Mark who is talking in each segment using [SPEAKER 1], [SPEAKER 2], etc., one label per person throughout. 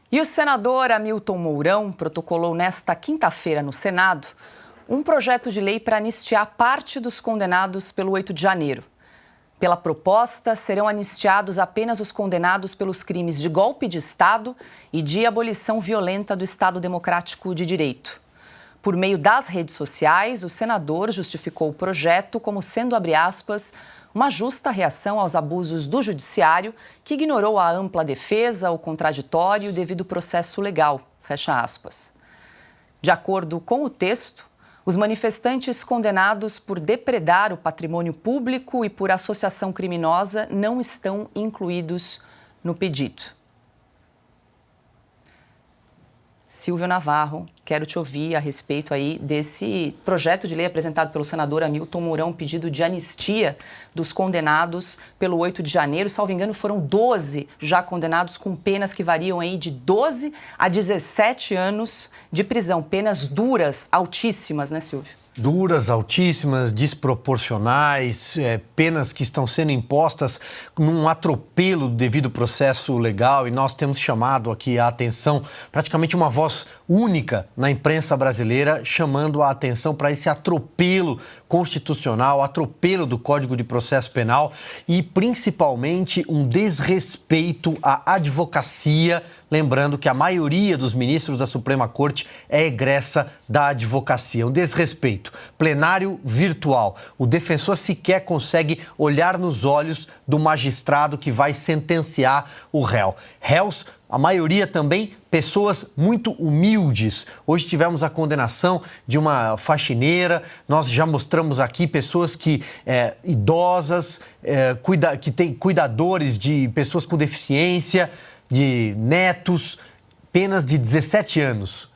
[SPEAKER 1] E o senador Hamilton Mourão protocolou nesta quinta-feira no Senado um projeto de lei para anistiar parte dos condenados pelo 8 de janeiro. Pela proposta, serão anistiados apenas os condenados pelos crimes de golpe de Estado e de abolição violenta do Estado Democrático de Direito. Por meio das redes sociais, o senador justificou o projeto como sendo, abre aspas, uma justa reação aos abusos do judiciário que ignorou a ampla defesa, o contraditório e o devido processo legal, fecha aspas. De acordo com o texto, os manifestantes condenados por depredar o patrimônio público e por associação criminosa não estão incluídos no pedido. Silvio Navarro, quero te ouvir a respeito aí desse projeto de lei apresentado pelo senador Hamilton Mourão, pedido de anistia dos condenados pelo 8 de janeiro. Salvo engano, foram 12 já condenados com penas que variam aí de 12 a 17 anos de prisão. Penas duras, altíssimas, né, Silvio?
[SPEAKER 2] Duras, altíssimas, desproporcionais, penas que estão sendo impostas num atropelo do devido processo legal, e nós temos chamado aqui a atenção, praticamente uma voz única na imprensa brasileira, chamando a atenção para esse atropelo constitucional, atropelo do Código de Processo Penal e principalmente um desrespeito à advocacia, lembrando que a maioria dos ministros da Suprema Corte é egressa da advocacia, um desrespeito. Plenário virtual. O defensor sequer consegue olhar nos olhos do magistrado que vai sentenciar o réu. Réus, a maioria também, pessoas muito humildes. Hoje tivemos a condenação de uma faxineira, nós já mostramos aqui pessoas idosas, que têm cuidadores de pessoas com deficiência, de netos, penas de 17 anos.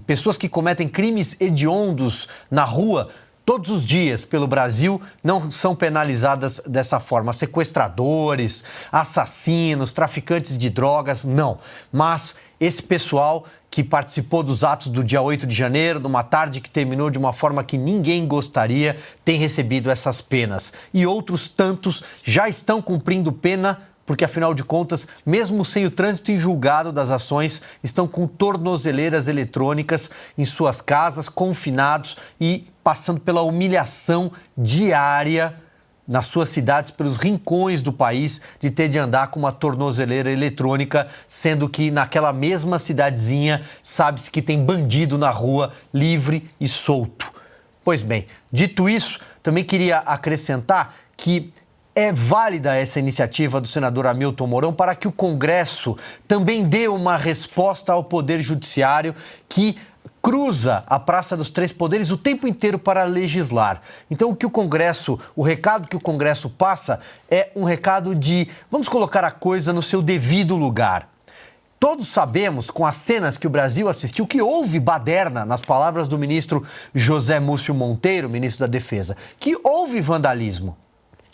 [SPEAKER 2] Pessoas que cometem crimes hediondos na rua todos os dias pelo Brasil não são penalizadas dessa forma. Sequestradores, assassinos, traficantes de drogas, não. Mas esse pessoal que participou dos atos do dia 8 de janeiro, numa tarde que terminou de uma forma que ninguém gostaria, tem recebido essas penas. E outros tantos já estão cumprindo pena, porque, afinal de contas, mesmo sem o trânsito em julgado das ações, estão com tornozeleiras eletrônicas em suas casas, confinados e passando pela humilhação diária nas suas cidades, pelos rincões do país, de ter de andar com uma tornozeleira eletrônica, sendo que naquela mesma cidadezinha sabe-se que tem bandido na rua, livre e solto. Pois bem, dito isso, também queria acrescentar que é válida essa iniciativa do senador Hamilton Mourão para que o Congresso também dê uma resposta ao Poder Judiciário que cruza a Praça dos Três Poderes o tempo inteiro para legislar. Então, o recado que o Congresso passa é um recado de vamos colocar a coisa no seu devido lugar. Todos sabemos, com as cenas que o Brasil assistiu, que houve baderna, nas palavras do ministro José Múcio Monteiro, ministro da Defesa, que houve vandalismo.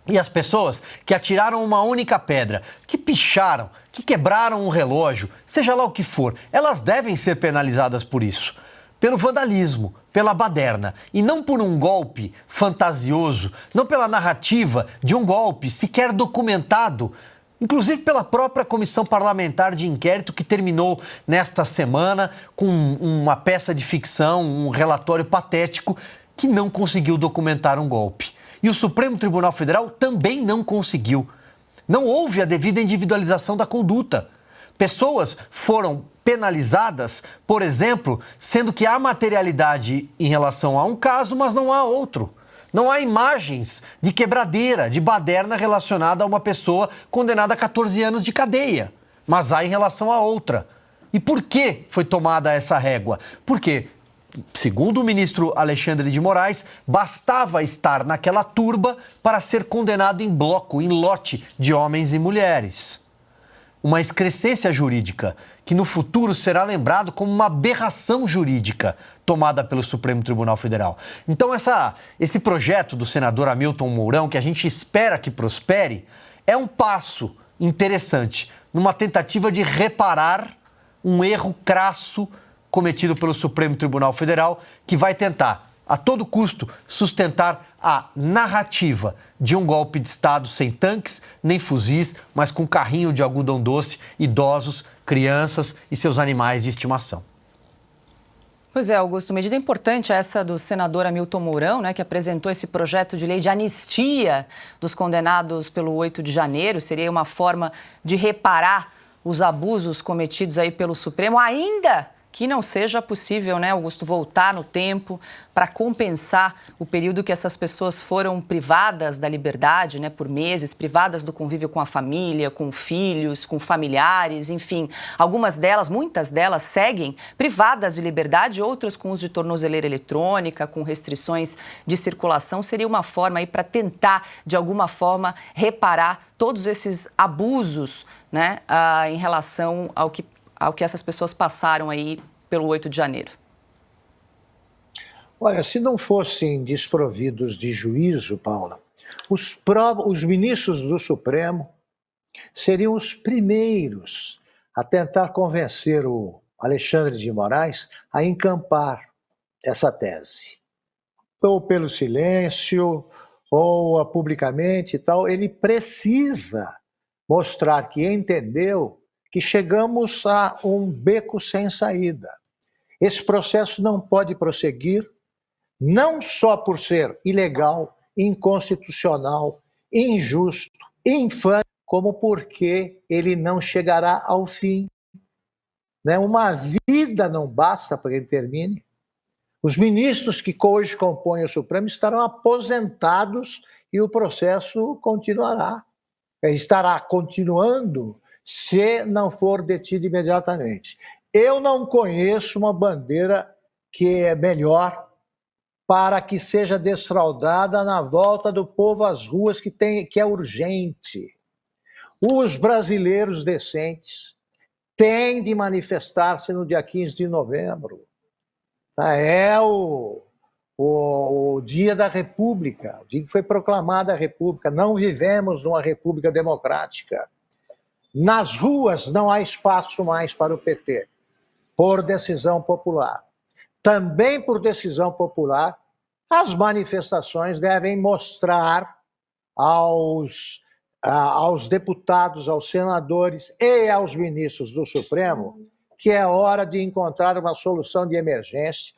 [SPEAKER 2] E as pessoas que atiraram uma única pedra, que picharam, que quebraram um relógio, seja lá o que for, elas devem ser penalizadas por isso. Pelo vandalismo, pela baderna. E não por um golpe fantasioso, não pela narrativa de um golpe sequer documentado, inclusive pela própria Comissão Parlamentar de Inquérito, que terminou nesta semana com uma peça de ficção, um relatório patético, que não conseguiu documentar um golpe. E o Supremo Tribunal Federal também não conseguiu. Não houve a devida individualização da conduta. Pessoas foram penalizadas, por exemplo, sendo que há materialidade em relação a um caso, mas não há outro. Não há imagens de quebradeira, de baderna relacionada a uma pessoa condenada a 14 anos de cadeia, mas há em relação a outra. E por que foi tomada essa régua? Porque, segundo o ministro Alexandre de Moraes, bastava estar naquela turba para ser condenado em bloco, em lote de homens e mulheres. Uma excrescência jurídica que no futuro será lembrado como uma aberração jurídica tomada pelo Supremo Tribunal Federal. Então esse projeto do senador Hamilton Mourão, que a gente espera que prospere, é um passo interessante numa tentativa de reparar um erro crasso cometido pelo Supremo Tribunal Federal, que vai tentar, a todo custo, sustentar a narrativa de um golpe de Estado sem tanques nem fuzis, mas com carrinho de algodão doce, idosos, crianças e seus animais de estimação.
[SPEAKER 1] Pois é, Augusto, medida importante essa do senador Hamilton Mourão, né, que apresentou esse projeto de lei de anistia dos condenados pelo 8 de janeiro. Seria uma forma de reparar os abusos cometidos aí pelo Supremo, ainda que não seja possível, né, Augusto, voltar no tempo para compensar o período que essas pessoas foram privadas da liberdade, né, por meses, privadas do convívio com a família, com filhos, com familiares, enfim. Algumas delas, muitas delas, seguem privadas de liberdade, outras com uso de tornozeleira eletrônica, com restrições de circulação. Seria uma forma aí para tentar, de alguma forma, reparar todos esses abusos, né, em relação ao que essas pessoas passaram aí pelo 8 de janeiro?
[SPEAKER 3] Olha, se não fossem desprovidos de juízo, Paula, os ministros do Supremo seriam os primeiros a tentar convencer o Alexandre de Moraes a encampar essa tese. Ou pelo silêncio, ou publicamente e tal. Ele precisa mostrar que entendeu que chegamos a um beco sem saída. Esse processo não pode prosseguir, não só por ser ilegal, inconstitucional, injusto, infame, como porque ele não chegará ao fim. Né? Uma vida não basta para que ele termine. Os ministros que hoje compõem o Supremo estarão aposentados e o processo continuará. Estará continuando se não for detido imediatamente. Eu não conheço uma bandeira que é melhor para que seja desfraldada na volta do povo às ruas, que é urgente. Os brasileiros decentes têm de manifestar-se no dia 15 de novembro. É o dia da República, o dia que foi proclamada a República. Não vivemos numa República democrática. Nas ruas não há espaço mais para o PT, por decisão popular. Também por decisão popular, as manifestações devem mostrar aos deputados, aos senadores e aos ministros do Supremo que é hora de encontrar uma solução de emergência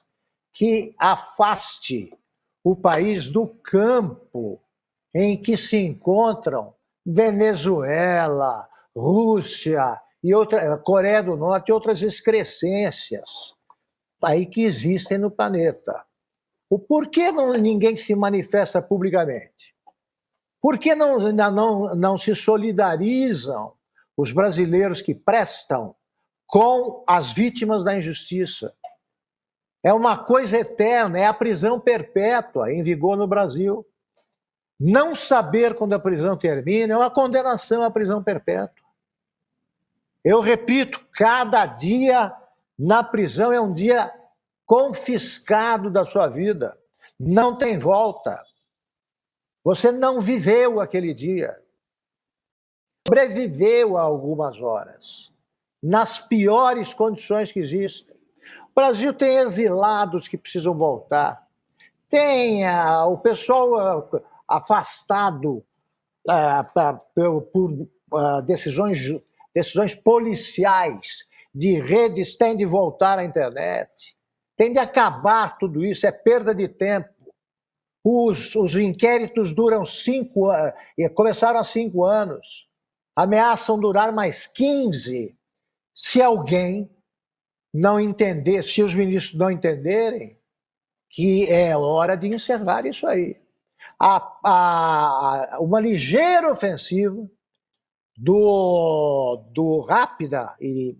[SPEAKER 3] que afaste o país do campo em que se encontram Venezuela, Rússia e Coreia do Norte e outras excrescências aí que existem no planeta. Por que ninguém se manifesta publicamente? Por que não se solidarizam os brasileiros que prestam com as vítimas da injustiça? É uma coisa eterna, é a prisão perpétua em vigor no Brasil. Não saber quando a prisão termina é uma condenação à prisão perpétua. Eu repito, cada dia na prisão é um dia confiscado da sua vida. Não tem volta. Você não viveu aquele dia. Sobreviveu a algumas horas, nas piores condições que existem. O Brasil tem exilados que precisam voltar. Tem o pessoal afastado por decisões policiais de redes, tem de voltar à internet. Tem de acabar tudo isso, é perda de tempo. Os inquéritos duram 5 anos, começaram há 5 anos, ameaçam durar mais 15, se alguém não entender, se os ministros não entenderem que é hora de encerrar isso aí. Uma ligeira ofensiva rápida e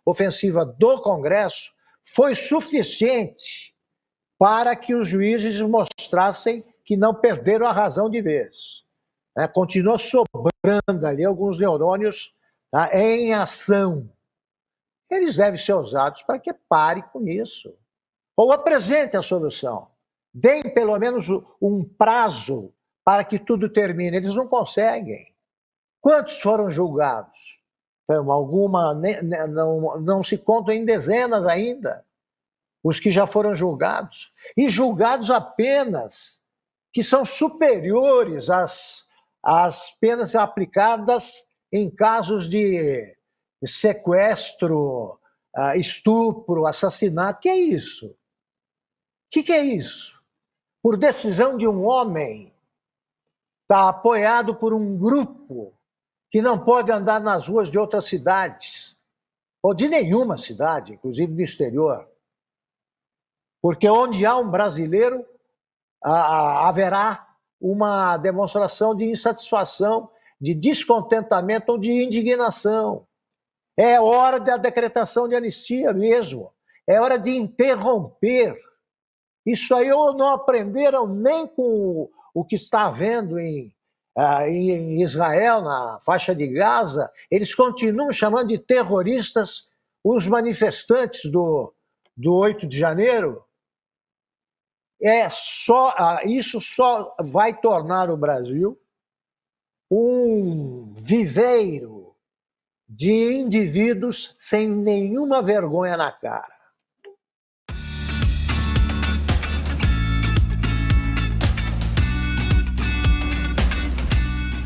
[SPEAKER 3] ofensiva do Congresso foi suficiente para que os juízes mostrassem que não perderam a razão de vez. Continua sobrando ali alguns neurônios em ação. Eles devem ser usados para que pare com isso. Ou apresente a solução. Deem pelo menos um prazo para que tudo termine. Eles não conseguem. Quantos foram julgados? Não se contam em dezenas ainda. os que já foram julgados, e julgados a penas que são superiores às penas aplicadas em casos de sequestro, estupro, assassinato. Que é isso? O que é isso? Por decisão de um homem, está apoiado por um grupo que não pode andar nas ruas de outras cidades, ou de nenhuma cidade, inclusive do exterior. Porque onde há um brasileiro, haverá uma demonstração de insatisfação, de descontentamento ou de indignação. É hora da decretação de anistia mesmo. É hora de interromper. Isso aí ou não aprenderam nem com o que está havendo em Israel, na faixa de Gaza. Eles continuam chamando de terroristas os manifestantes do 8 de janeiro. Isso só vai tornar o Brasil um viveiro de indivíduos sem nenhuma vergonha na cara.